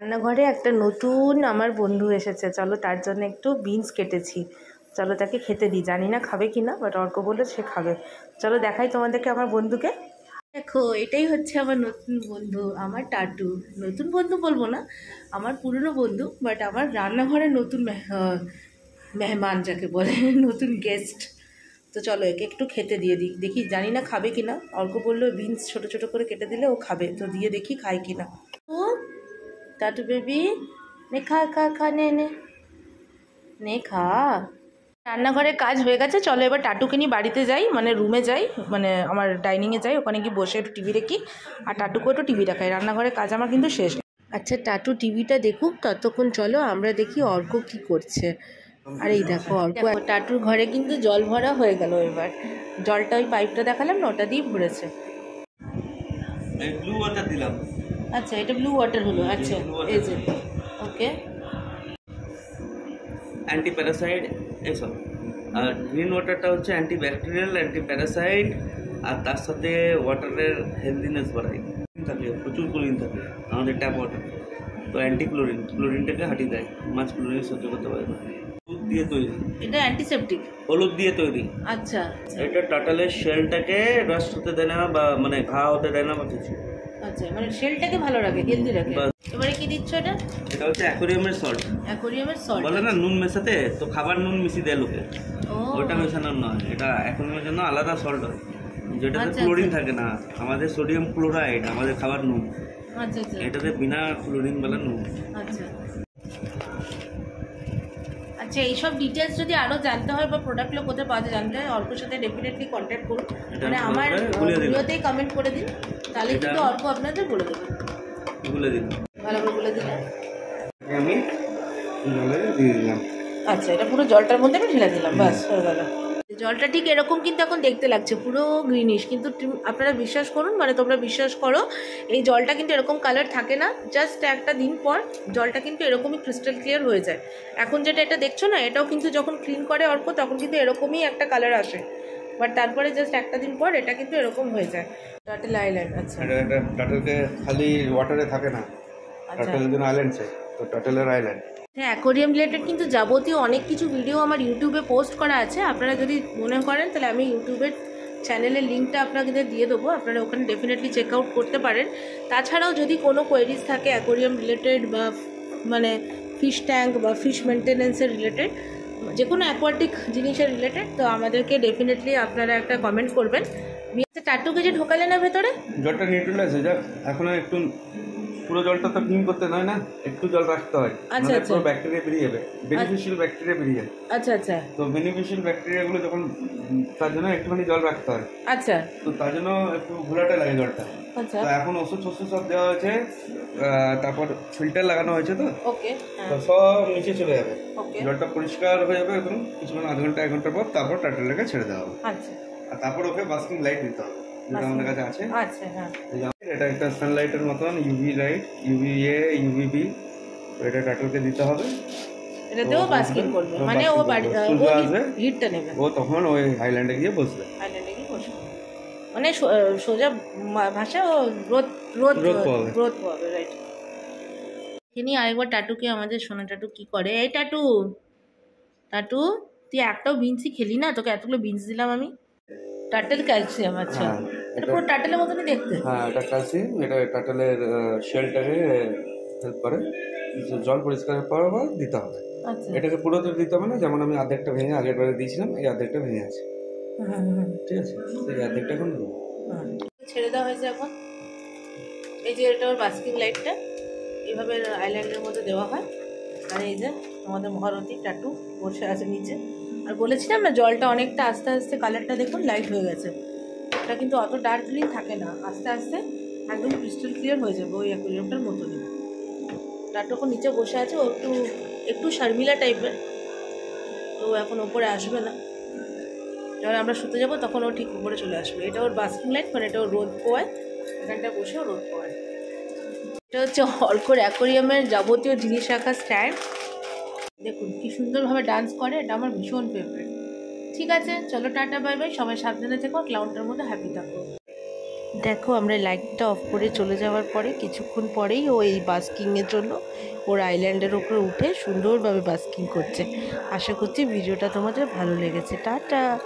রান্নাঘরে একটা নতুন আমার বন্ধু এসেছে, চলো তার জন্য একটু বিনস কেটেছি, চলো তাকে খেতে দিই। জানি না খাবে কি না, বাট অর্ক বললো সে খাবে। চলো দেখাই তোমাদেরকে আমার বন্ধুকে। দেখো, এটাই হচ্ছে আমার নতুন বন্ধু, আমার টাটু। নতুন বন্ধু বলবো না, আমার পুরনো বন্ধু, বাট আমার রান্নাঘরে নতুন মেহমান যাকে বলে, নতুন গেস্ট। তো চলো একে একটু খেতে দিয়ে দিই, দেখি জানি না খাবে কি না। অর্ক বললো বিনস ছোটো ছোটো করে কেটে দিলে ও খাবে, তো দিয়ে দেখি খায় কি না। ও টাটু বেবি, নে খা খা খা, নে নে নে খা। রান্নাঘরে কাজ হয়ে গেছে, চলো এবার টাটুকে নিয়ে বাড়িতে যাই, মানে রুমে যাই, মানে আমার ডাইনিংয়ে যাই, ওখানে গিয়ে বসে একটু টিভি দেখি, আর টাটুকেও একটু টিভি দেখাই। রান্নাঘরের কাজ আমার কিন্তু শেষ। আচ্ছা টাটু টিভিটা দেখুক, ততক্ষণ চলো আমরা দেখি অর্ক কি করছে। আর এই দেখো অর্ক, টাটুর ঘরে কিন্তু জল ভরা হয়ে গেল। এবার জলটা ওই পাইপটা দেখালাম না, ওটা দিয়ে ভরেছে। ব্লু ওয়াটার দিলাম। আচ্ছা এটা ব্লু ওয়াটার হলো। আচ্ছা এই যে ওকে, অ্যান্টি প্যারাসাইড এসব। আর গ্রিন ওয়াটারটা হচ্ছে অ্যান্টি ব্যাকটেরিয়াল, অ্যান্টি প্যারাসাইড, আর তার সাথে ওয়াটারের হেলদিনেস বাড়ায়। থাকে প্রচুর ক্লোরিন থাকে আমাদের ট্যাপ ওয়াটার, তো অ্যান্টি ক্লোরিনটাকে হাঁটিয়ে দেয়, মাছ ক্লোরিন সহ্য করতে পারে না। হলুদ দিয়ে তৈরি, এটা অ্যান্টিসেপটিক। হলুদ দিয়ে তৈরি। আচ্ছা এটা টাটালের শেলটাকে রাস্ট হতে দেয় না, বা মানে ঘা হতে দেয় না বা কিছু। আচ্ছা মানে শেলটাকে ভালো রাখে, হেলদি রাখে। এবারে কি দিচ্ছ এটা? এটা হচ্ছে অ্যাকোরিয়ামের সল্ট। অ্যাকোরিয়ামের সল্ট বলে না নুন মেশাতে, তো খাবার নুন মিশিয়ে দেয় লোকে, ও ওটা মেশানোর নয়, এটা অ্যাকোরিয়ামের জন্য আলাদা সল্ট হয়, যেটাতে আচ্ছা, ক্লোরিন আচ্ছা। থাকে না। আমাদের সোডিয়াম ক্লোরাইড আমাদের খাবার নুন, আচ্ছা আচ্ছা এটাতে বিনা ক্লোরিন বলা নুন। আচ্ছা আচ্ছা, এইসব ডিটেলস যদি আরও জানতে হয় বা প্রোডাক্টগুলো কোথায় পাওয়া যায় জানতে হয়, অর্কর সাথে ডেফিনেটলি কন্ট্যাক্ট করুন, মানে আমার ভিডিওতেই কমেন্ট করে দিন, তাহলে কিন্তু অর্ক আপনাদের বলে দেবে। বলে দিন, ভালো করে বলে দিলে আমি জলে দিয়ে দিলাম। আচ্ছা এটা পুরো জলটার মধ্যে আমি ঢেলে দিলাম, বাস হয়ে গেল। জলটা ঠিক এরকম কিন্তু এখন দেখতে লাগছে, পুরো গ্রিনিশ, কিন্তু আপনারা বিশ্বাস করুন, মানে তোমরা বিশ্বাস করো, এই জলটা কিন্তু এরকম কালার থাকে না। জাস্ট একটা দিন পর জলটা কিন্তু এরকমই ক্রিস্টাল ক্লিয়ার হয়ে যায়। এখন যেটা এটা দেখছো না, এটাও কিন্তু যখন ক্লিন করে অর্ক, তখন কিন্তু এরকমই একটা কালার আসে, বাট তারপরে জাস্ট একটা দিন পর এটা কিন্তু এরকম হয়ে যায়। Turtle island. আচ্ছা এটা টার্টেলকে খালি ওয়াটারে থাকে না, টার্টেলের জন্য আইল্যান্ড চাই, তো টার্টেলের আইল্যান্ড। হ্যাঁ, অ্যাকোরিয়াম রিলেটেড কিন্তু যাবতীয় অনেক কিছু ভিডিও আমার ইউটিউবে পোস্ট করা আছে। আপনারা যদি মনে করেন তাহলে আমি ইউটিউবের চ্যানেলের লিঙ্কটা আপনাদের দিয়ে দেবো, আপনারা ওখানে ডেফিনেটলি চেক আউট করতে পারেন। তাছাড়াও যদি কোনো কোয়েরিজ থাকে অ্যাকোরিয়াম রিলেটেড, বা মানে ফিশ ট্যাঙ্ক বা ফিশ মেনটেন্যান্সের রিলেটেড, যে কোনো অ্যাকোয়াটিক জিনিসের রিলেটেড, তো আমাদেরকে ডেফিনেটলি আপনারা একটা কমেন্ট করবেন। টাটুকে যে ঢোকালে না ভেতরে, জলটা নিউট্রাল আছে, যাক এখন একটু পুরো জলটা তো ক্লিন করতে নয় না, একটু জল রাখতে হয়, আচ্ছা আচ্ছা, পুরো ব্যাকটেরিয়া বেরিয়ে যাবে, বেনিফিশিয়াল ব্যাকটেরিয়া বেরিয়ে যায়। আচ্ছা আচ্ছা, তো বেনিফিশিয়াল ব্যাকটেরিয়াগুলো যখন, তার জন্য একটুখানি জল রাখতে হয়। আচ্ছা, তো তার জন্য একটু ঘোলাটে লাগে জলটা। আচ্ছা, তো এখন ওষুধ সব দেওয়া হয়েছে, তারপর ফিল্টার লাগানো হয়েছে, তো ওকে, তো সব নিচে চলে যাবে, ওকে, জলটা পরিষ্কার হয়ে যাবে এখন কিছুক্ষণ, আধ ঘন্টা 1 ঘন্টা পর, তারপর টার্টেলটাকে ছেড়ে দেওয়া হবে। আচ্ছা, আর তারপর ওকে বাস্কিং লাইট দিতে হবে, যেটা আমাদের কাছে আছে। আচ্ছা, হ্যাঁ, এটা একটা সানলাইটের মতন, ইউভি লাইট, ইউভিএ, ইউভিবি, তো এটা টার্টেলকে দিতে হবে। এটাতেও বাস্কিং করবে, মানে ও বাড়ি হিটটা নেবে, ও তখন ওই আইল্যান্ডে গিয়ে বসবে, আইল্যান্ডে গিয়ে বসবে, মানে সোজা ভাষা ও রোদ পাবে, রাইট। তিনি আরেকবার টাটুকে, আমাদের সোনা টাটু কি করে, এই টাটু, টাটু তুই একটাও বিনসি খেলি না, তোকে এতগুলো বিনস দিলাম আমি। টার্টেল ক্যালসিয়াম, আচ্ছা এটা পুরো টার্টেলের মতনই দেখতে। হ্যাঁ এটা ক্যালসিয়াম, এটা টার্টেলের শেলটাকে হেল্প করে, জল পরিষ্কার করার পর দিতে হবে। আচ্ছা এটাকে পুরোটা দিতে হবে না, যেমন আমি অর্ধেকটা ভেঙে আগের বারে দিয়েছিলাম, এই অর্ধেকটা ভেঙে আছে, ঠিক আছে, এই অর্ধেকটা এখন দেবো। ছেড়ে দেওয়া হয়েছে এখন। এই যে এটা ওর বাস্কিং লাইটটা এইভাবে আইল্যান্ডের মধ্যে দেওয়া হয়, আর এই যে আমাদের মহারথী টাটু বসে আছে নিচে। আর বলেছিলাম না, জলটা অনেকটা আস্তে আস্তে কালারটা দেখুন লাইট হয়ে গেছে, এটা কিন্তু অত ডার্ক গ্রিন থাকে না, আস্তে আস্তে একদম ক্রিস্টাল ক্লিয়ার হয়ে যাবে ওই অ্যাকোরিয়ামটার মতনই। টাটু এখন নিচে বসে আছে, ও একটু শর্মিলা টাইপের, তো এখন ওপরে আসবে না, যখন আমরা শুতে যাবো তখন ও ঠিক উপরে চলে আসবে। এটা ওর বাস্কিং লাইট, মানে এটা ওর রোদ পোয়ায়, এখানটা বসে ও রোদ পোয়ায়। এটা হচ্ছে অর্কর অ্যাকোরিয়ামের যাবতীয় জিনিস রাখার স্ট্যান্ড, দেখুন কি সুন্দরভাবে ডান্স করে, এটা আমার ভীষণ ফেভারিট। ঠিক আছে চলো, টাটা বাই বাই, সবাই সাবধানে থেকো, ক্লাউডটার মধ্যে হ্যাপি থাকো। দেখো আমরা লাইটটা অফ করে চলে যাওয়ার পরে কিছুক্ষণ পরেই ও এই বাস্কিংয়ের জন্য ওর আইল্যান্ডের ওপরে উঠে সুন্দরভাবে বাস্কিং করছে। আশা করছি ভিডিওটা তোমাদের ভালো লেগেছে। টাটা।